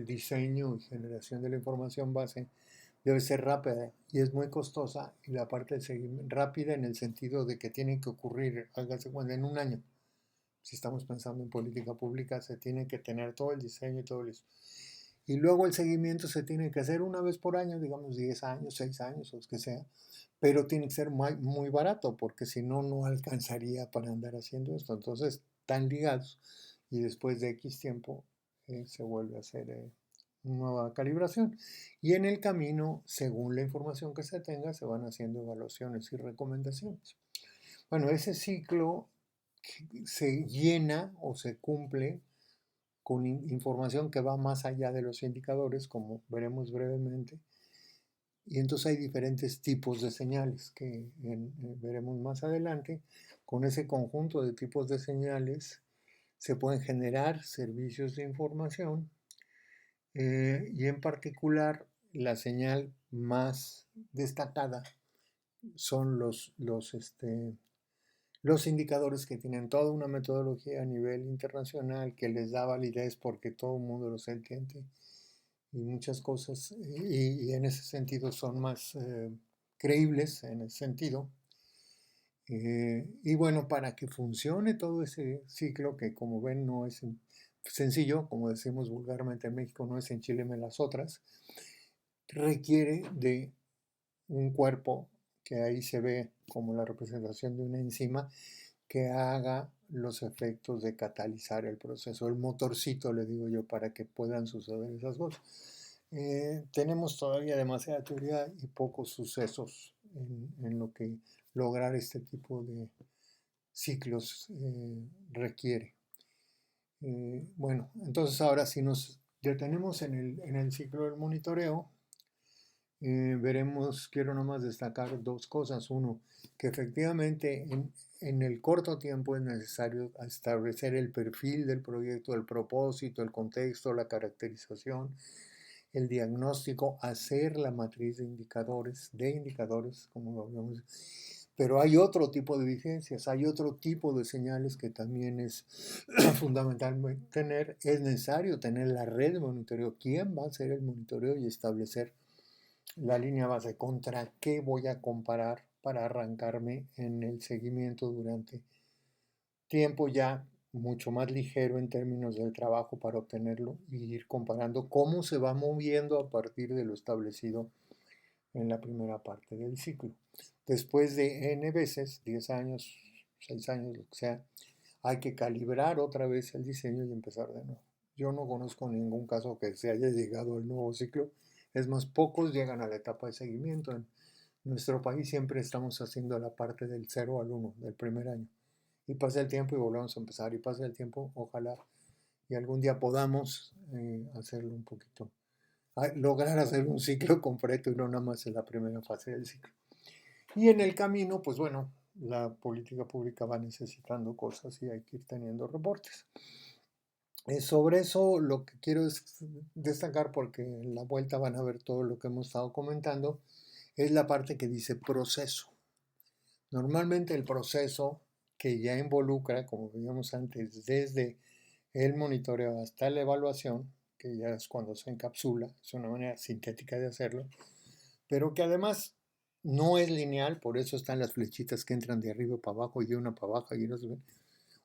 diseño y generación de la información base debe ser rápida y es muy costosa, y la parte de seguimiento rápida en el sentido de que tiene que ocurrir, hágase cuenta, en un año. Si estamos pensando en política pública, se tiene que tener todo el diseño y todo eso. Y luego el seguimiento se tiene que hacer una vez por año, digamos 10 años, 6 años o lo que sea, pero tiene que ser muy, muy barato, porque si no, no alcanzaría para andar haciendo esto. Entonces, están ligados, y después de X tiempo se vuelve a hacer nueva calibración. Y en el camino, según la información que se tenga, se van haciendo evaluaciones y recomendaciones. Bueno, ese ciclo se llena o se cumple con información que va más allá de los indicadores, como veremos brevemente. Y entonces hay diferentes tipos de señales que veremos más adelante. Con ese conjunto de tipos de señales se pueden generar servicios de información, y en particular la señal más destacada son los indicadores que tienen toda una metodología a nivel internacional que les da validez porque todo el mundo los entiende y muchas cosas, y en ese sentido son más creíbles en ese sentido. Y bueno, para que funcione todo ese ciclo, que como ven no es sencillo, como decimos vulgarmente en México, no es enchileme las otras, requiere de un cuerpo que ahí se ve como la representación de una enzima que haga los efectos de catalizar el proceso, el motorcito, le digo yo, para que puedan suceder esas cosas. Tenemos todavía demasiada teoría y pocos sucesos en lo que lograr este tipo de ciclos requiere. Bueno, entonces ahora si nos detenemos en el ciclo del monitoreo, veremos, quiero nomás destacar dos cosas. Uno, que efectivamente en el corto tiempo es necesario establecer el perfil del proyecto, el propósito, el contexto, la caracterización, el diagnóstico, hacer la matriz de indicadores, como lo hablamos. Pero hay otro tipo de vigencias, hay otro tipo de señales que también es fundamental tener. Es necesario tener la red de monitoreo. ¿Quién va a hacer el monitoreo y establecer la línea base? ¿Contra qué voy a comparar para arrancarme en el seguimiento durante tiempo ya mucho más ligero en términos del trabajo para obtenerlo, y ir comparando cómo se va moviendo a partir de lo establecido en la primera parte del ciclo? Después de N veces, 10 años, 6 años, lo que sea, hay que calibrar otra vez el diseño y empezar de nuevo. Yo no conozco ningún caso que se haya llegado al nuevo ciclo. Es más, pocos llegan a la etapa de seguimiento. En nuestro país siempre estamos haciendo la parte del 0 al 1, del primer año. Y pasa el tiempo y volvemos a empezar. Y pasa el tiempo, ojalá y algún día podamos hacerlo un poquito, lograr hacer un ciclo completo y no nada más en la primera fase del ciclo. Y en el camino, pues bueno, la política pública va necesitando cosas y hay que ir teniendo reportes. Sobre eso lo que quiero es destacar, porque en la vuelta van a ver todo lo que hemos estado comentando, es la parte que dice proceso. Normalmente el proceso, que ya involucra, como veíamos antes, desde el monitoreo hasta la evaluación, que ya es cuando se encapsula, es una manera sintética de hacerlo, pero que además no es lineal, por eso están las flechitas que entran de arriba para abajo y de una para abajo y de otra.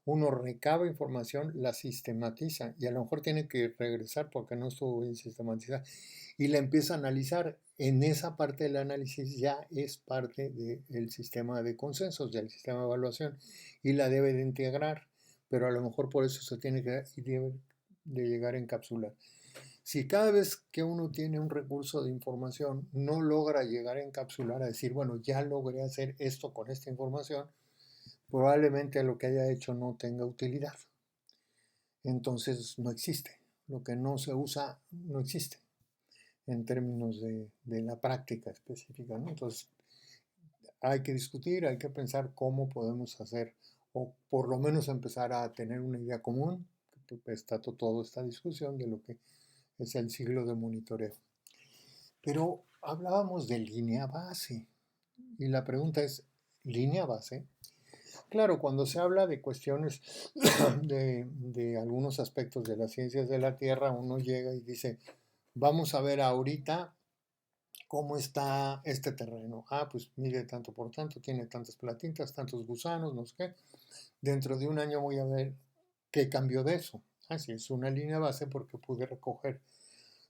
Uno recaba información, la sistematiza y a lo mejor tiene que regresar porque no estuvo bien sistematizada y la empieza a analizar. En esa parte del análisis ya es parte del sistema de consensos, del sistema de evaluación, y la debe de integrar, pero a lo mejor por eso se tiene que debe de llegar a encapsular. Si cada vez que uno tiene un recurso de información no logra llegar a encapsular, a decir, bueno, ya logré hacer esto con esta información, probablemente lo que haya hecho no tenga utilidad. Entonces no existe. Lo que no se usa no existe en términos de la práctica específica, ¿no? Entonces hay que discutir, hay que pensar cómo podemos hacer, o por lo menos empezar a tener una idea común. Está toda esta discusión de lo que es el ciclo de monitoreo. Pero hablábamos de línea base, y la pregunta es, ¿línea base? Claro, cuando se habla de cuestiones de algunos aspectos de las ciencias de la Tierra, uno llega y dice, vamos a ver ahorita cómo está este terreno. Ah, pues mide tanto por tanto, tiene tantas platitas, tantos gusanos, no sé qué. Dentro de un año voy a ver qué cambió de eso. Así es una línea base porque pude recoger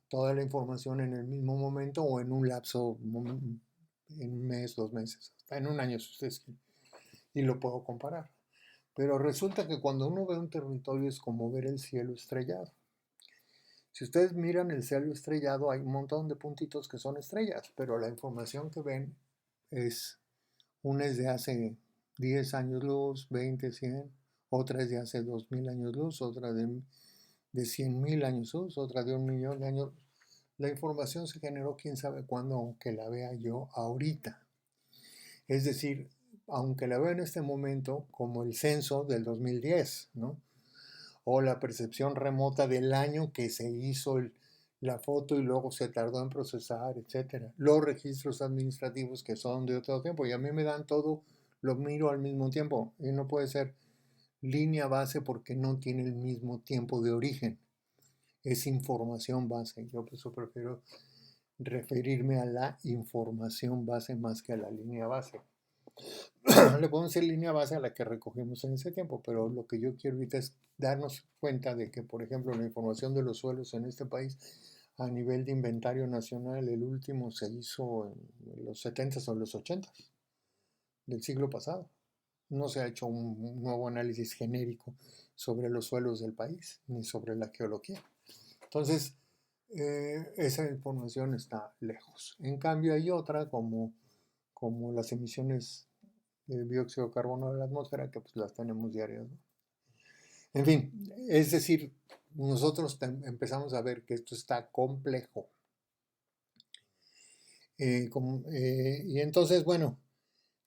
toda la información en el mismo momento o en un lapso, en un mes, 2 meses, hasta en un año si ustedes quieren, y lo puedo comparar. Pero resulta que cuando uno ve un territorio es como ver el cielo estrellado. Si ustedes miran el cielo estrellado, hay un montón de puntitos que son estrellas, pero la información que ven es una es de hace 10 años luz, 20, 100, otra es de hace 2000 años luz, otra de 100,000 años luz, otra de 1 millón de años. La información se generó quién sabe cuándo, aunque la vea yo ahorita. Es decir, aunque la vea en este momento, como el censo del 2010, ¿no? O la percepción remota del año que se hizo la foto y luego se tardó en procesar, etcétera. Los registros administrativos que son de otro tiempo y a mí me dan todo, lo miro al mismo tiempo y no puede ser línea base porque no tiene el mismo tiempo de origen. Es información base. Yo por eso prefiero referirme a la información base más que a la línea base. Le podemos decir línea base a la que recogimos en ese tiempo, pero lo que yo quiero ahorita es darnos cuenta de que, por ejemplo, la información de los suelos en este país a nivel de inventario nacional, el último se hizo en los 70s o los 80s del siglo pasado. No se ha hecho un nuevo análisis genérico sobre los suelos del país, ni sobre la geología. Entonces, esa información está lejos. En cambio, hay otra como las emisiones de dióxido de carbono de la atmósfera, que pues las tenemos diarias, ¿no? En fin, es decir, nosotros empezamos a ver que esto está complejo. Y entonces, bueno,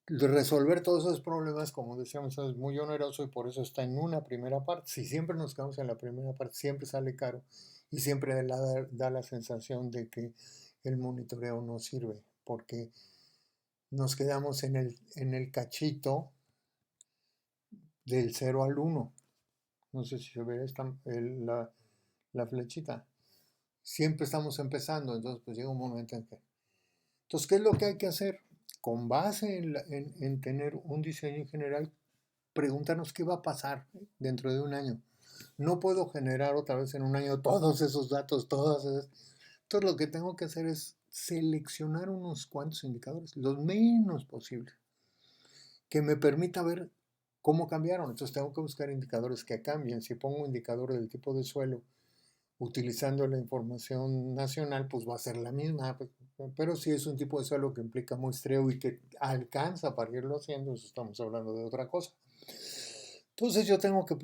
resolver todos esos problemas, como decíamos, es muy oneroso y por eso está en una primera parte. Si siempre nos quedamos en la primera parte, siempre sale caro y siempre da la sensación de que el monitoreo no sirve, porque nos quedamos en el cachito del 0 al 1. No sé si se ve la flechita. Siempre estamos empezando, entonces pues llega un momento en que... Entonces, ¿qué es lo que hay que hacer? Con base en tener un diseño general, pregúntanos qué va a pasar dentro de un año. No puedo generar otra vez en un año todos esos datos, todas esas... Entonces lo que tengo que hacer es seleccionar unos cuantos indicadores, los menos posibles, que me permita ver cómo cambiaron. Entonces tengo que buscar indicadores que cambien. Si pongo un indicador del tipo de suelo utilizando la información nacional, pues va a ser la misma. Pero si es un tipo de suelo que implica muestreo y que alcanza para irlo haciendo, eso estamos hablando de otra cosa. Entonces yo tengo que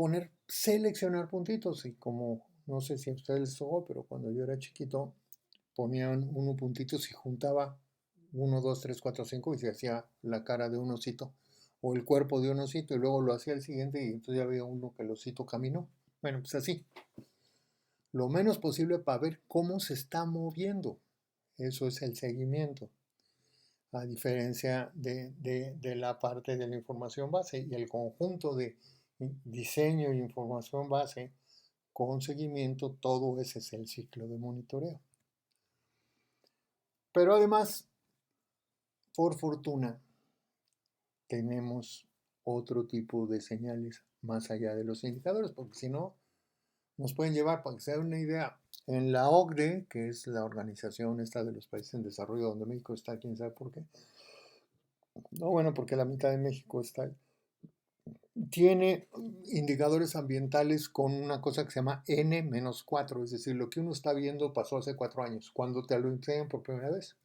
seleccionar puntitos y como, no sé si a ustedes les tocó, pero cuando yo era chiquito, ponían uno puntitos y juntaba 1, 2, 3, 4, 5 y se hacía la cara de un osito o el cuerpo de un osito y luego lo hacía el siguiente y entonces ya había uno que el osito caminó. Bueno, pues así, lo menos posible para ver cómo se está moviendo. Eso es el seguimiento, a diferencia de la parte de la información base y el conjunto de diseño y información base con seguimiento, todo ese es el ciclo de monitoreo. Pero además, por fortuna, tenemos otro tipo de señales más allá de los indicadores, porque si no, nos pueden llevar, para que se den una idea, en la OCDE, que es la organización esta de los países en desarrollo, donde México está, quién sabe por qué. No, bueno, porque la mitad de México está ahí. Tiene indicadores ambientales con una cosa que se llama N-4, es decir, lo que uno está viendo pasó hace 4 años, cuando te lo enseñan por primera vez.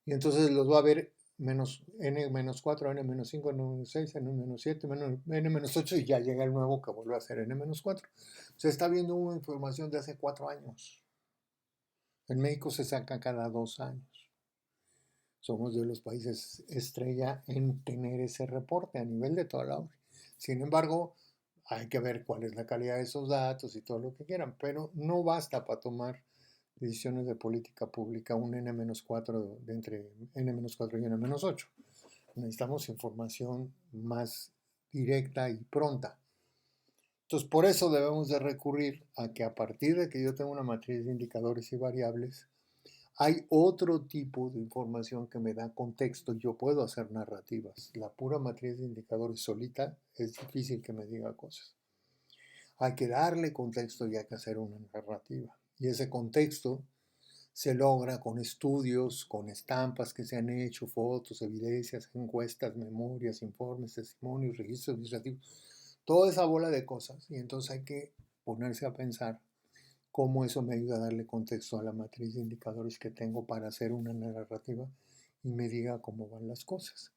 Y entonces los va a ver N-4, N-5, N-6, N-7, N-8 y ya llega el nuevo que vuelve a ser N-4. Se está viendo una información de hace 4 años. En México se saca cada 2 años. Somos de los países estrella en tener ese reporte a nivel de toda la ONU. Sin embargo, hay que ver cuál es la calidad de esos datos y todo lo que quieran, pero no basta para tomar decisiones de política pública un N-4 de entre N-4 y N-8. Necesitamos información más directa y pronta. Entonces, por eso debemos de recurrir a que a partir de que yo tengo una matriz de indicadores y variables, hay otro tipo de información que me da contexto. Yo puedo hacer narrativas. La pura matriz de indicadores solita es difícil que me diga cosas. Hay que darle contexto y hay que hacer una narrativa. Y ese contexto se logra con estudios, con estampas que se han hecho, fotos, evidencias, encuestas, memorias, informes, testimonios, registros administrativos, toda esa bola de cosas. Y entonces hay que ponerse a pensar cómo eso me ayuda a darle contexto a la matriz de indicadores que tengo para hacer una narrativa y me diga cómo van las cosas.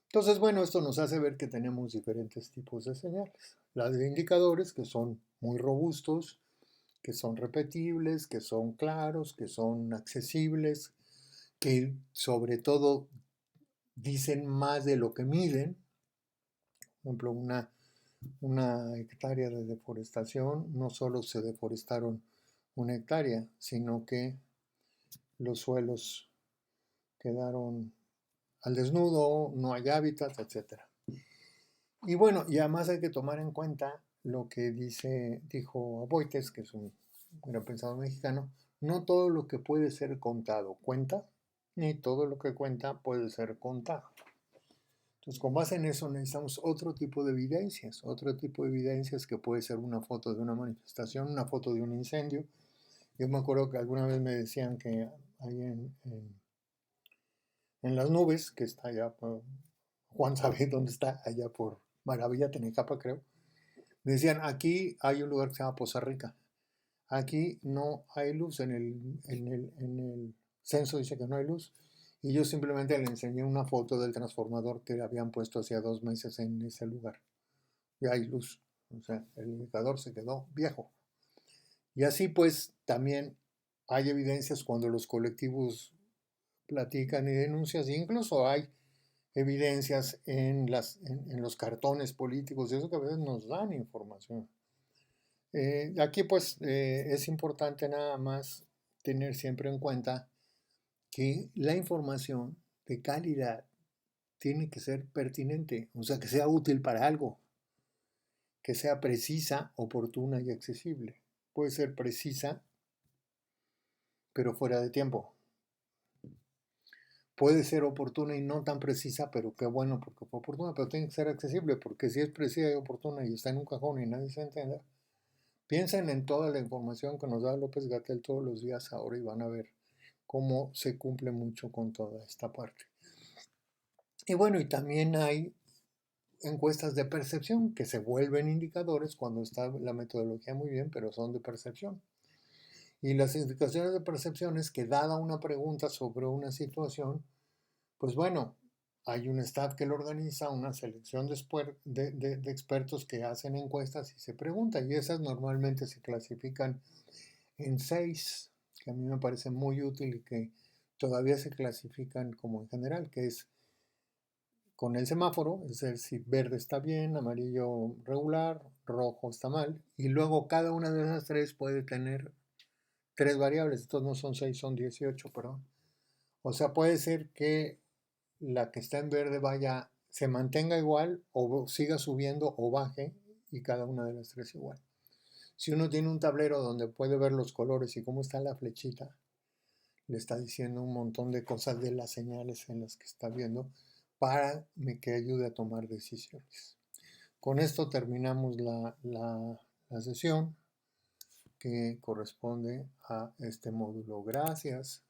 Entonces, bueno, esto nos hace ver que tenemos diferentes tipos de señales. Las de indicadores, que son muy robustos, que son repetibles, que son claros, que son accesibles, que sobre todo dicen más de lo que miden. Por ejemplo, una hectárea de deforestación, no solo se deforestaron una hectárea, sino que los suelos quedaron al desnudo, no hay hábitat, etc. Y bueno, y además hay que tomar en cuenta lo que dijo Aboites, que es un gran pensador mexicano: no todo lo que puede ser contado cuenta, ni todo lo que cuenta puede ser contado. Entonces, con base en eso necesitamos otro tipo de evidencias que puede ser una foto de una manifestación, una foto de un incendio. Yo me acuerdo que alguna vez me decían que ahí en las nubes, que está allá, Juan sabe dónde está, allá por Maravilla, Tenecapa, creo. Me decían, aquí hay un lugar que se llama Poza Rica. Aquí no hay luz, en el censo dice que no hay luz. Y yo simplemente le enseñé una foto del transformador que habían puesto hacía 2 meses en ese lugar. Y hay luz. O sea, el indicador se quedó viejo. Y así pues también hay evidencias cuando los colectivos platican y denuncias, e incluso hay evidencias en los cartones políticos, y eso que a veces nos dan información. Aquí pues es importante nada más tener siempre en cuenta que la información de calidad tiene que ser pertinente, o sea, que sea útil para algo, que sea precisa, oportuna y accesible. Puede ser precisa, pero fuera de tiempo. Puede ser oportuna y no tan precisa, pero qué bueno porque fue oportuna, pero tiene que ser accesible, porque si es precisa y oportuna y está en un cajón y nadie se entiende, piensen en toda la información que nos da López-Gatell todos los días ahora y van a ver cómo se cumple mucho con toda esta parte. Y bueno, y también hay encuestas de percepción que se vuelven indicadores cuando está la metodología muy bien, pero son de percepción. Y las indicaciones de percepción es que, dada una pregunta sobre una situación, pues bueno, hay un staff que lo organiza, una selección de expertos que hacen encuestas y se preguntan, y esas normalmente se clasifican en 6, que a mí me parece muy útil y que todavía se clasifican como en general, que es con el semáforo, es decir, si verde está bien, amarillo regular, rojo está mal, y luego cada una de esas 3 puede tener 3 variables, estos no son 6, son 18, perdón. O sea, puede ser que la que está en verde se mantenga igual o siga subiendo o baje, y cada una de las 3 igual. Si uno tiene un tablero donde puede ver los colores y cómo está la flechita, le está diciendo un montón de cosas de las señales en las que está viendo para que ayude a tomar decisiones. Con esto terminamos la sesión que corresponde a este módulo. Gracias.